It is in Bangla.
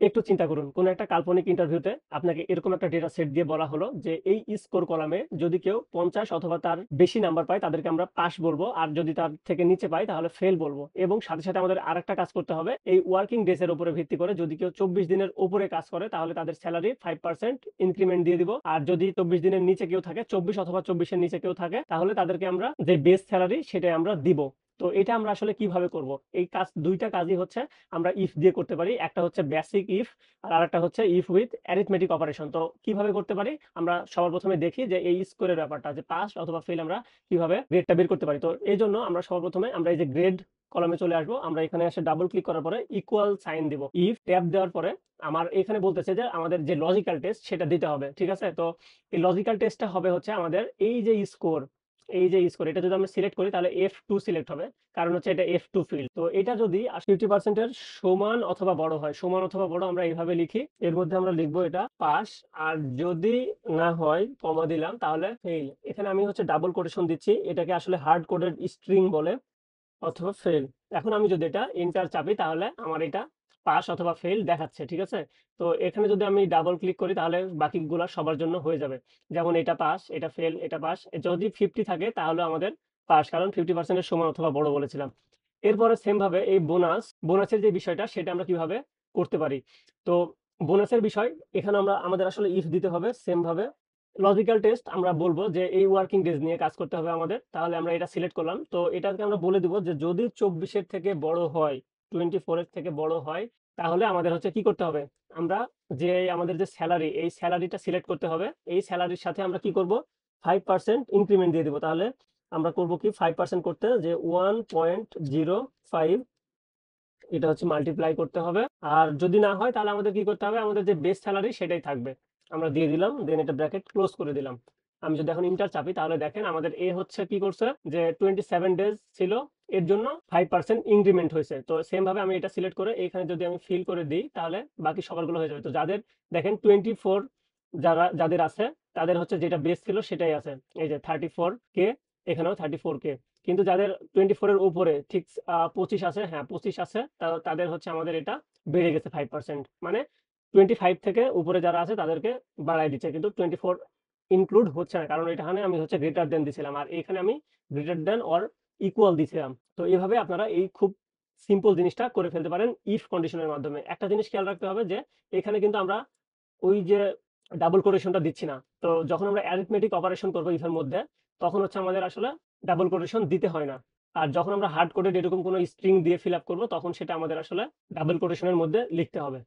একটু চিন্তা করুন, কোন একটা কাল্পনিক ইন্টারভিউতে আপনাকে এরকম একটা ডেটা সেট দিয়ে বলা হলো যে এই স্কোর কলামে যদি কেউ 50 অথবা তার বেশি নাম্বার পায় তাদেরকে আমরা পাস বলবো, আর যদি তার থেকে নিচে পায় তাহলে ফেল বলবো। এবং সাথে সাথে আমাদের আরেকটা কাজ করতে হবে, এই ওয়ার্কিং ডেজ এর উপরে ভিত্তি করে যদি কেউ 24 দিনের উপরে কাজ করে তাহলে তাদের স্যালারি 5% ইনক্রিমেন্ট দিয়ে দিব, আর যদি 24 দিনের নিচে কেউ থাকে, 24 অথবা 24 এর নিচে কেউ থাকে, তাহলে তাদেরকে আমরা যে বেস স্যালারি সেটাই আমরা দিব। তো এটা আমরা আসলে কিভাবে করব? এই কাজ, দুইটা কাজই হচ্ছে আমরা ইফ দিয়ে করতে পারি। একটা হচ্ছে বেসিক ইফ, আর আরেকটা হচ্ছে ইফ উইথ অ্যারিথমেটিক অপারেশন। তো কিভাবে করতে পারি? আমরা সবার প্রথমে দেখি যে এই স্কোরের ব্যাপারটা, যে পাস অথবা ফেল আমরা কিভাবে গ্রেডটা বের করতে পারি। তো এই জন্য আমরা সবার প্রথমে আমরা এই যে গ্রেড কলমে চলে আসবো, আমরা এখানে এসে ডাবল ক্লিক করার পরে ইকুয়াল সাইন দিব। ইফ ট্যাব দেওয়ার পরে আমার এখানে বলতেছে যে আমাদের যে লজিক্যাল টেস্ট সেটা দিতে হবে, ঠিক আছে? তো এই লজিক্যাল টেস্টটা হবে হচ্ছে আমাদের এই যে স্কোর, এটা যদি আমরা সিলেক্ট করি তাহলে F2 সিলেক্ট হবে, কারণ হচ্ছে এটা F2 ফিল্ড। তো এটা যদি 50% এর সমান অথবা বড় হয়, সমান অথবা বড় আমরা এইভাবে লিখি, এর মধ্যে আমরা লিখবো এটা পাস। আর যদি না হয়, কমা দিলাম, তাহলে ফেল। এখানে আমি হচ্ছে ডাবল কোটেশন দিচ্ছি, এটাকে আসলে হার্ড কোডেড স্ট্রিং বলে, অথবা ফেল। এখন আমি যদি এটা এন্টার চাপি তাহলে আমার এটা পাস অথবা ফেল দেখাচ্ছে, ঠিক আছে? তো এখানে যদি আমি ডাবল ক্লিক করি তাহলে বাকিগুলা সবার জন্য হয়ে যাবে। যেমন এটা পাস, এটা ফেল, এটা পাস। যদি 50 থাকে তাহলে আমাদের পাস, কারণ 50% এর সমান অথবা বড় বলেছিলাম। এরপরে সেম ভাবে এই বোনাসের যে বিষয়টা সেটা আমরা কিভাবে করতে পারি। তো বোনাসের বিষয়, এখানে আমরা আমাদের আসলে ইফ দিতে হবে সেম ভাবে। লজিক্যাল টেস্ট আমরা বলবো যে এই ওয়ার্কিং ডেজ নিয়ে কাজ করতে হবে আমাদের, তাহলে আমরা এটা সিলেক্ট করলাম। তো এটাকে আমরা বলে দিব যে যদি 24 এর থেকে বড় হয়, 24 এর থেকে বড় হয়, তাহলে আমাদের হচ্ছে কি করতে হবে, আমরা যে আমাদের যে স্যালারি, এই স্যালারিটা সিলেক্ট করতে হবে। এই স্যালারির সাথে আমরা কি করব, 5% ইনক্রিমেন্ট দিয়ে দিব। তাহলে আমরা করব কি, 5% করতে যে 1.05 এটা হচ্ছে মাল্টিপ্লাই করতে হবে। আর যদি না হয় তাহলে আমাদের কি করতে হবে, আমাদের যে বেস স্যালারি সেটাই থাকবে, আমরা দিয়ে দিলাম, দেন এটা ব্র্যাকেট ক্লোজ করে দিলাম। আমি যদি এখন ইন্টার চাপি তাহলে দেখেন আমাদের এ হচ্ছে কি করছে, যে 27 ডেজ ছিল, এর জন্য 5% ইনক্রিমেন্ট হয়েছে। তো সেম ভাবে আমি এটা সিলেক্ট করে এখানে যদি আমি ফিল করে দিই তাহলে বাকি সবারগুলো হয়ে যাবে। তো যাদের দেখেন 24 যাদের আছে, তাদের হচ্ছে যেটা বেস ছিল সেটাই আছে, এই যে 34K, এখানেও 34K। কিন্তু যাদের 24 এর উপরে ঠিক 25 আছে, হ্যাঁ 25 আছে, তাদের হচ্ছে আমাদের এটা বেড়ে গেছে 5%। মানে 25 থেকে উপরে যারা আছে তাদেরকে বাড়াই দিচ্ছে, কিন্তু 24 ইনক্লুড হচ্ছে না, কারণ এখানে আমি হচ্ছে গ্রেটার দেন দিছিলাম, আর এখানে আমি গ্রেটার দেন অর ইকুয়াল দিছিলাম। তো এইভাবে আপনারা এই খুব সিম্পল জিনিসটা করে ফেলতে পারেন ইফ কন্ডিশনের মাধ্যমে। একটা জিনিস খেয়াল রাখতে হবে যে এখানে কিন্তু আমরা ওই যে ডাবল কোটেশনটা দিচ্ছি না। তো যখন আমরা অ্যারিথমেটিক অপারেশন করবো ইফের মধ্যে, তখন হচ্ছে আমাদের আসলে ডাবল কোটেশন দিতে হয় না। আর যখন আমরা হার্ড কোডেড এরকম কোনো স্ট্রিং দিয়ে ফিল আপ করবো, তখন সেটা আমাদের আসলে ডাবল কোটেশনের মধ্যে লিখতে হবে।